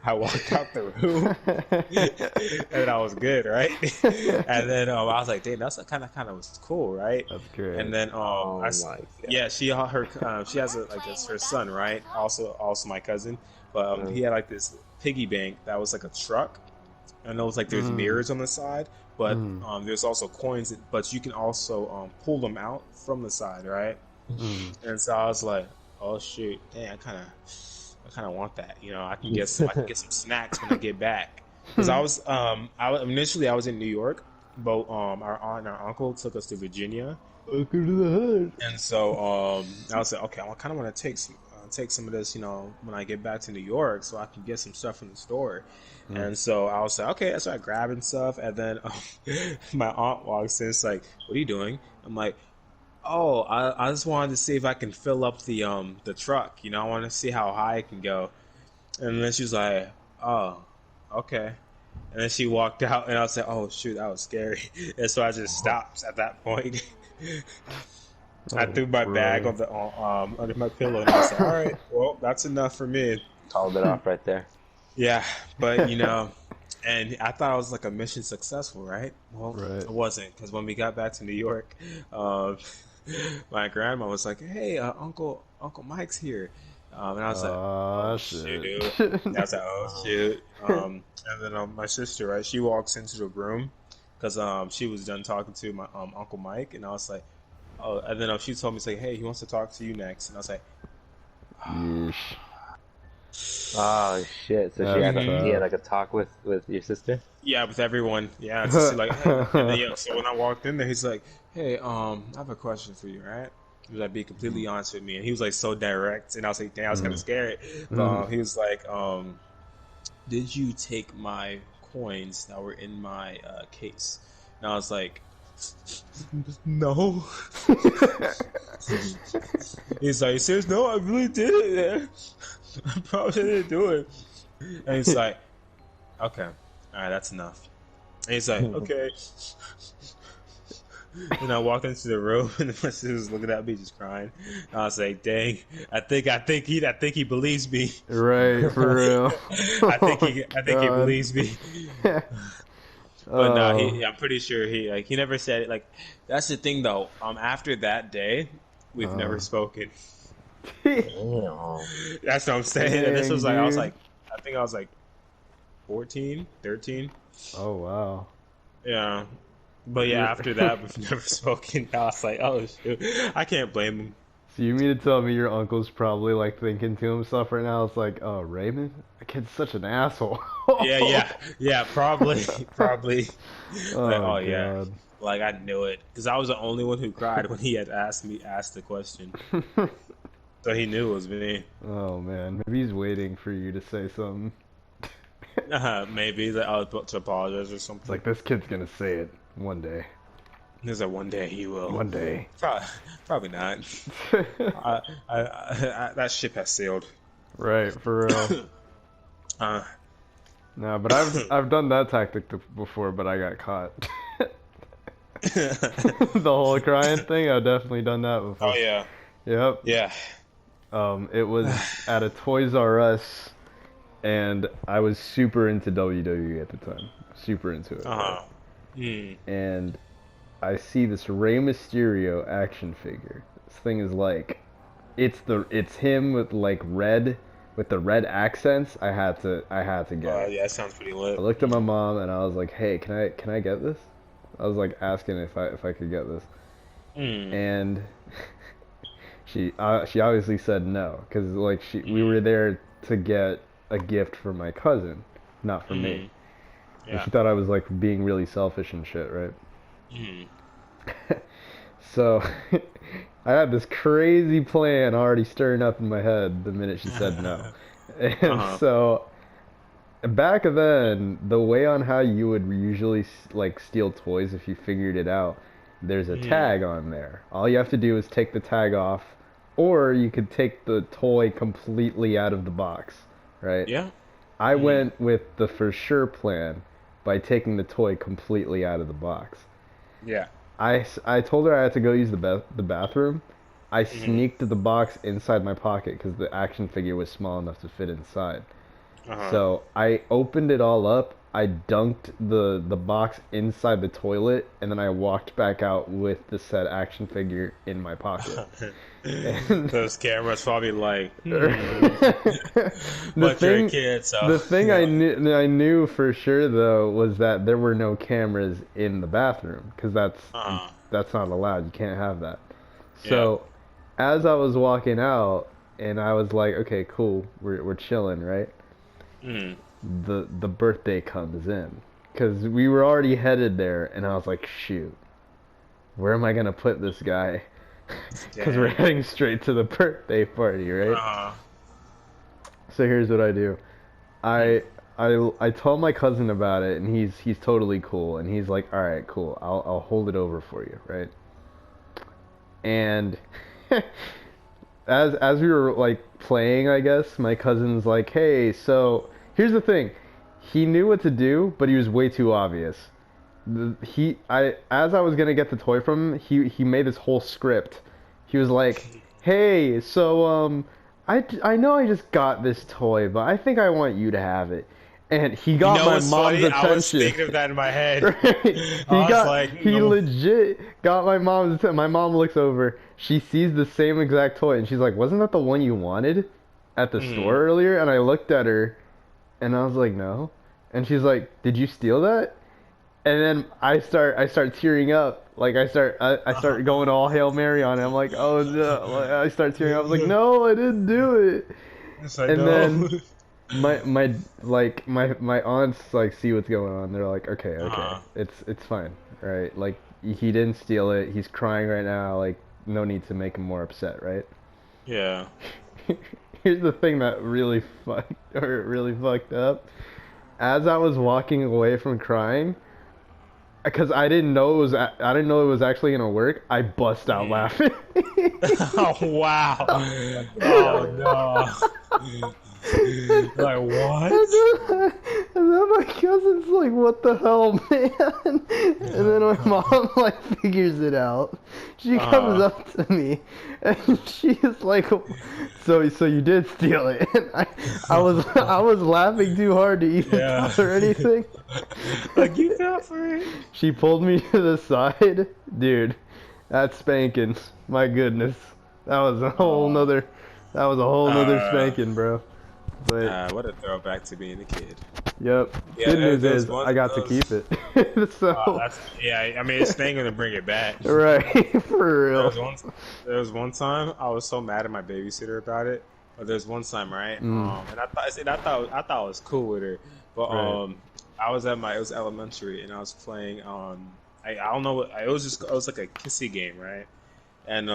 I walked out the room, and I was good, right? And then I was like, "Dang, that's kind of was cool, right?" That's And great. then Oh my yeah, god. she has like her son, right? Also my cousin, but he had like this piggy bank that was like a truck. I know it's like there's Mm, mirrors on the side, but mm, there's also coins, but you can also pull them out from the side, right? mm. And so I was like, oh shoot, dang, I kind of want that. I can get some snacks when I get back. Because initially I was in New York, but our aunt and our uncle took us to Virginia, Welcome to the hood. and so I was like, okay, I kind of want to take some of this, when I get back to New York, so I can get some stuff from the store. Mm. And so I was like, okay, I started grabbing stuff, and then my aunt walks in. It's like, what are you doing? I'm like, oh, I just wanted to see if I can fill up the truck. I want to see how high I can go. And then she was like, oh, okay. And then she walked out, and I was like, oh shoot, that was scary. And so I just stopped at that point. I Oh, threw my bag bro. on the under my pillow, and I was like, all right, well, that's enough for me. Called it off right there. Yeah, but and I thought I was like a mission successful, right? Well, Right. it wasn't, because when we got back to New York, um, my grandma was like, "Hey, Uncle Mike's here," and I was like, "Oh Ah, shit. shoot!" I was like, "Oh shoot!" And then my sister, right? She walks into the room because she was done talking to my Uncle Mike, and I was like, "Oh," and then she told me, "Say, hey, he wants to talk to you next," and I was like, Yeesh. Oh shit! So That's he had tough. like a talk with your sister. Yeah, with everyone. Yeah, to see like, hey. And then yeah, so when I walked in there, he's like, "Hey, I have a question for you, right?" He was like, "Be completely honest with me," and he was like so direct, and I was like, "Damn, I was kind of Mm. scared." But Mm. he was like, "Did you take my coins that were in my case?" And I was like, "No." He's like, "Serious? No, I really did it, man. I probably didn't do it." And he's like, "Okay, all right, that's enough." And he's like, okay. And I walked into the room, and my sister was looking at me, just crying. And I was like, "Dang, I think he believes me. Right, for real. Oh, I think he God. believes me." But no, Oh. I'm pretty sure he never said it. Like, that's the thing, though. After that day, we've never spoken. Damn. That's what I'm saying. And this Dang, was like, dude. I think I was like 14, 13. Oh, wow. Yeah. But yeah, You're after that, we've never spoken. I was like, oh shoot, I can't blame him. So you mean to tell me your uncle's probably like thinking to himself right now, it's like, oh, Raymond? That kid's such an asshole. Yeah, yeah, yeah, probably, probably. Like, Oh, oh yeah, God. like I knew it because I was the only one who cried when he had asked the question, so he knew it was me. Oh, man. Maybe he's waiting for you to say something. Maybe that I was about to apologize or It's something. like, this kid's gonna say it one day. There's like one day he will. One day. Probably, probably not. That ship has sailed. Right, for real. Uh, No, but I've done that tactic before, but I got caught. The whole crying thing, I've definitely done that oh before. yeah, Yep. yeah. It was at a Toys R Us, and I was super into WWE at the time. Super into it, right? Uh-huh. Hmm. And I see this Rey Mysterio action figure. This thing is like, it's him with like red, with the red accents. I had to get it. Yeah, that sounds pretty I lit. looked at my mom and I was like, "Hey, can I get this?" I was like asking if I could get this, Hmm. and she obviously said no because like we Hmm. were there to get a gift for my cousin, not for me, Hmm. and Yeah. she thought I was like being really selfish and shit, right? Hmm. So I had this crazy plan already stirring up in my head the minute she said no. And Uh-huh. so back then, the way on how you would usually like steal toys if you figured it out, there's a Hmm. tag on there. All you have to do is take the tag off, or you could take the toy completely out of the box, right? Yeah. I Hmm. went with the for sure plan by taking the toy completely out of the box. Yeah. I told her I had to go use the bathroom. I Hmm. sneaked the box inside my pocket because the action figure was small enough to fit inside. Uh-huh. So I opened it all up. I dunked the box inside the toilet, and then I walked back out with the said action figure in my pocket. And Those cameras probably like, the but you're a thing, kid, so the thing I knew for sure though was that there were no cameras in the bathroom because uh, that's not allowed. You can't have that. yeah. So as I was walking out, and I was like, okay, cool, we're chilling, right? Mm. The birthday comes in because we were already headed there, and I was like, shoot, where am I gonna put this guy? Because we're Dang. heading straight to the birthday party, right? Uh, So here's what I do. mm. I told my cousin about it, and he's totally cool, and he's like, all right, cool, I'll hold it over for you, right? And as we were like playing, I guess my cousin's like, hey, so here's the thing. He knew what to do, but he was way too obvious. As I was gonna get the toy from him, he made this whole script. He was like, "Hey, so I know I just got this toy, but I think I want you to have it." And he You got know my what's mom's funny? I was attention. thinking of that in my head. Right? I was like, He no. legit got my mom's attention. My mom looks over. She sees the same exact toy, and she's like, "Wasn't that the one you wanted at the Mm. store earlier?" And I looked at her, and I was like, "No." And she's like, "Did you steal that?" And then I start tearing up. Like I start going all Hail Mary on it. I'm like, "Oh no." Like, I start tearing up. I was like, "No, I didn't do it." Yes, I And know. then my aunts like see what's going on. They're like, "Okay, Uh-huh. it's fine. Right? Like he didn't steal it. He's crying right now. Like no need to make him more upset, right?" Yeah. Here's the thing that really fucked up. As I was walking away from crying, because I didn't know it was actually gonna work. I bust out Mm. laughing. Oh wow. Oh no. Like what? And then my cousin's like, "What the hell, man?" And then my mom like figures it out. She comes Uh, up to me, and she's like, "So you did steal it?" And I was laughing too hard to even yeah. tell her anything. Like you fell for it. She pulled me to the side, dude. That's spanking. My goodness, that was a whole Oh. nother. That was a whole nother Uh, spanking, bro. But what a throwback to being a kid. yep. Yeah, Good news there was is one. I got to keep it. So That's yeah. I mean, it's ain't gonna bring it back. right, for There real. was one. There was one time I was so mad at my babysitter about it. But there's one time, right? And I thought I was cool with her, but Right. I was at it was elementary, and I was playing I don't know what it was like a kissy game, right? And